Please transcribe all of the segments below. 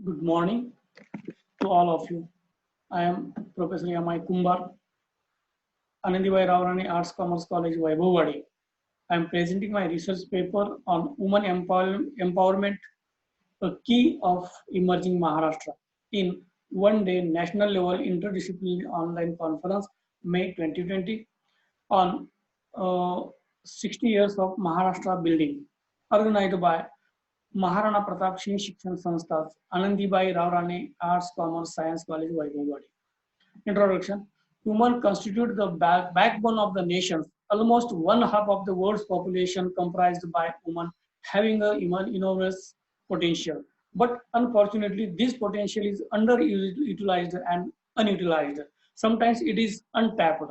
Good morning to all of you. I am Professor Yamai Kumbar, Anandibai Ravarani Arts Commerce College, Vaibhavwadi. I am presenting my research paper on women empowerment, a key of emerging Maharashtra, in one day national level interdisciplinary online conference, May 2020, on 60 years of Maharashtra building, organized by Maharana Pratap Singh Shikshan Sanstha, Anandibai Ravrane Arts, Commerce, Science College, Vaibhavwadi. Introduction. Women constitute the backbone of the nation. Almost one half of the world's population comprised by women having a enormous potential. But unfortunately, this potential is underutilized and unutilized. Sometimes it is untapped.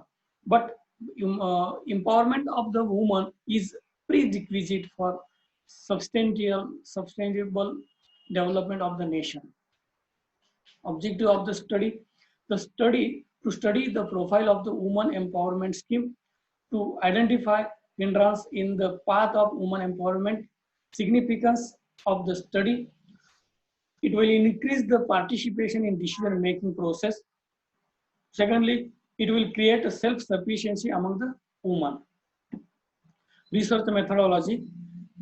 But empowerment of the woman is prerequisite for sustainable development of the nation. Objective of the study: to study the profile of the woman empowerment scheme, to identify hindrance in the path of woman empowerment, significance of the study. It will increase the participation in decision making process. Secondly, it will create a self-sufficiency among the women. Research methodology.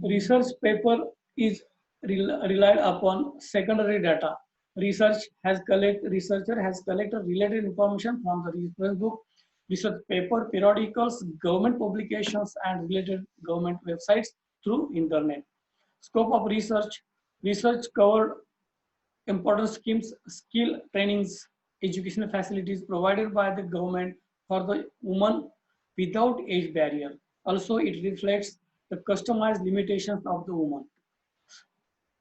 Research paper is relied upon secondary data. Researcher has collected related information from the reference book, research paper, periodicals, government publications, and related government websites through internet. Scope of research. Research covered important schemes, skill trainings, educational facilities provided by the government for the woman without age barrier. Also, it reflects the customized limitations of the woman.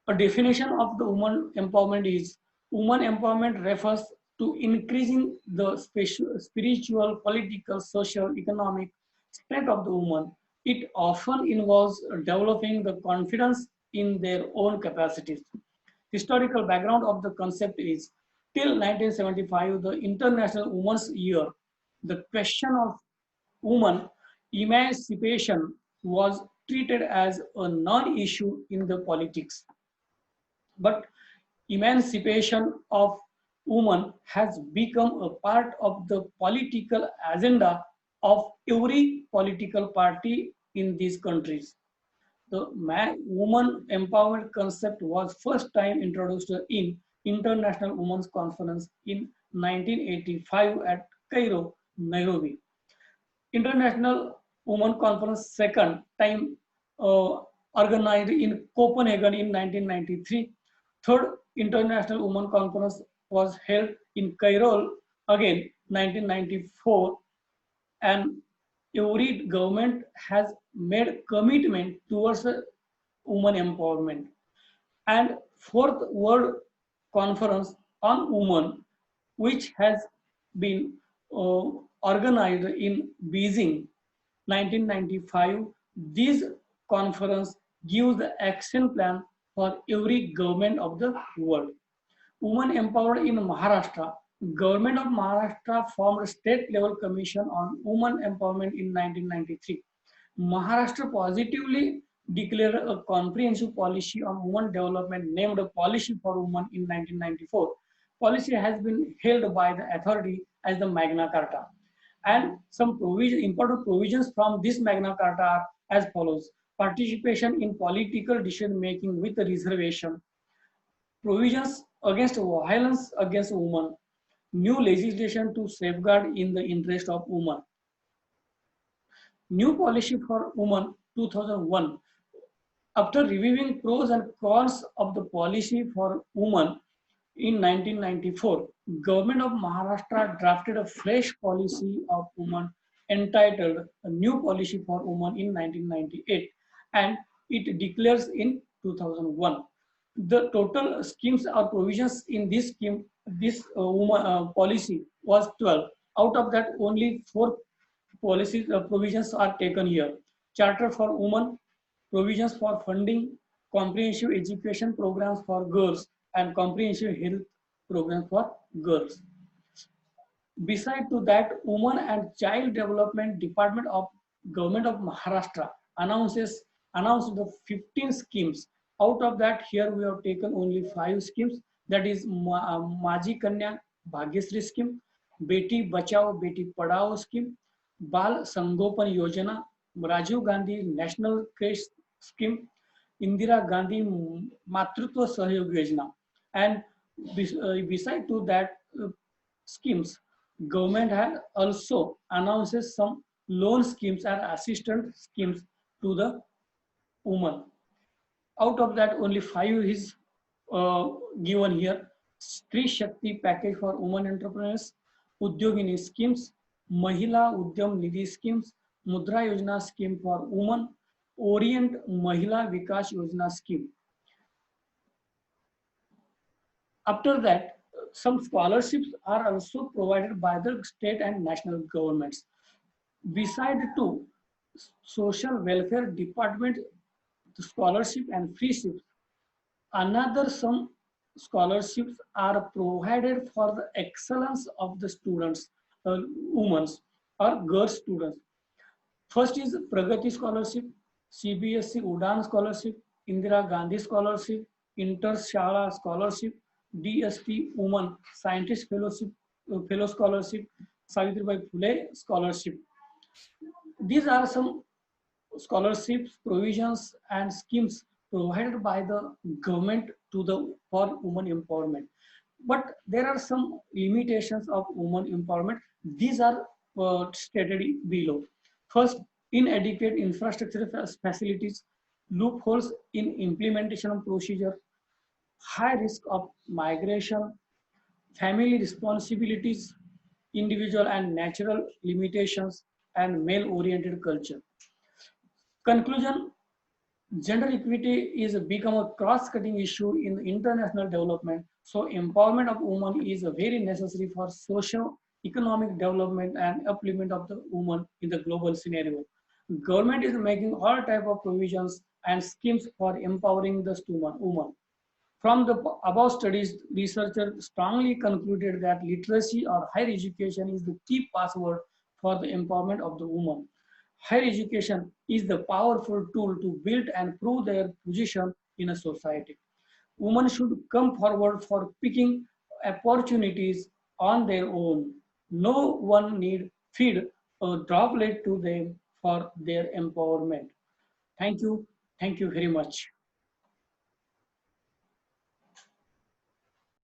A definition of the woman empowerment is: woman empowerment refers to increasing the spiritual, political, social, economic strength of the woman. It often involves developing the confidence in their own capacities. Historical background of the concept is: till 1975, the International Women's Year, the question of woman emancipation was treated as a non-issue in the politics. But emancipation of women has become a part of the political agenda of every political party in these countries. The woman empowerment concept was first time introduced in International Women's Conference in 1985 at Cairo, Nairobi. International Women Conference second time organized in Copenhagen in 1993. Third International Women Conference was held in Cairo again 1994, and every government has made commitment towards women empowerment. And fourth World Conference on Women, which has been uh, organized in Beijing 1995. This conference gives the action plan for every government of the world. Women empowered in Maharashtra. Government of Maharashtra formed a state level commission on women empowerment in 1993. Maharashtra positively declared a comprehensive policy on women development named a Policy for Women in 1994. Policy has been held by the authority as the Magna Carta. And some important provisions from this Magna Carta are as follows: participation in political decision making with reservation, provisions against violence against women, new legislation to safeguard in the interest of women, new policy for women 2001. After reviewing pros and cons of the policy for women in 1994, Government of Maharashtra drafted a fresh policy of women entitled a New Policy for Women in 1998, and it declares in 2001. The total schemes or provisions in this scheme, this policy was 12. Out of that, only four policies provisions are taken here: Charter for Women, provisions for funding comprehensive education programs for girls, and comprehensive health programs for girls. Beside to that, Women and Child Development Department of Government of Maharashtra announced the 15 schemes. Out of that, here we have taken only 5 schemes. that is Maji Kanya Bhagyasri scheme, Beti Bachao Beti Padhao scheme, Bal Sangopan Yojana, Rajiv Gandhi National Creche scheme, Indira Gandhi Matrutva Sahyog Yojana, and beside to that schemes, government has also announces some loan schemes and assistance schemes to the woman. Out of that, only five is given here. Stree Shakti package for women entrepreneurs, Udyogini schemes, Mahila Udyam Nidhi schemes, Mudra Yojana scheme for women, Orient Mahila Vikas Yojana scheme. After that, some scholarships are also provided by the state and national governments. Beside to social welfare department, the scholarship and free ships, another some scholarships are provided for the excellence of the students, women or girl students. First is Pragati Scholarship, CBSE Udan Scholarship, Indira Gandhi Scholarship, Inter Shala Scholarship, DST Women Scientist Fellowship, Fellow Scholarship, Savitribai Phule Scholarship. These are some scholarships, provisions, and schemes provided by the government to the for women empowerment. But there are some limitations of women empowerment. These are stated below. First, inadequate infrastructure facilities, loopholes in implementation of procedure, high risk of migration, family responsibilities, individual and natural limitations, and male-oriented culture. Conclusion, gender equity is become a cross-cutting issue in international development. So empowerment of women is very necessary for social economic development and upliftment of the woman in the global scenario. Government is making all type of provisions and schemes for empowering the woman. From the above studies, researchers strongly concluded that literacy or higher education is the key password for the empowerment of the woman. Higher education is the powerful tool to build and prove their position in a society. Women should come forward for picking opportunities on their own. No one need feed a droplet to them for their empowerment. Thank you. Thank you very much.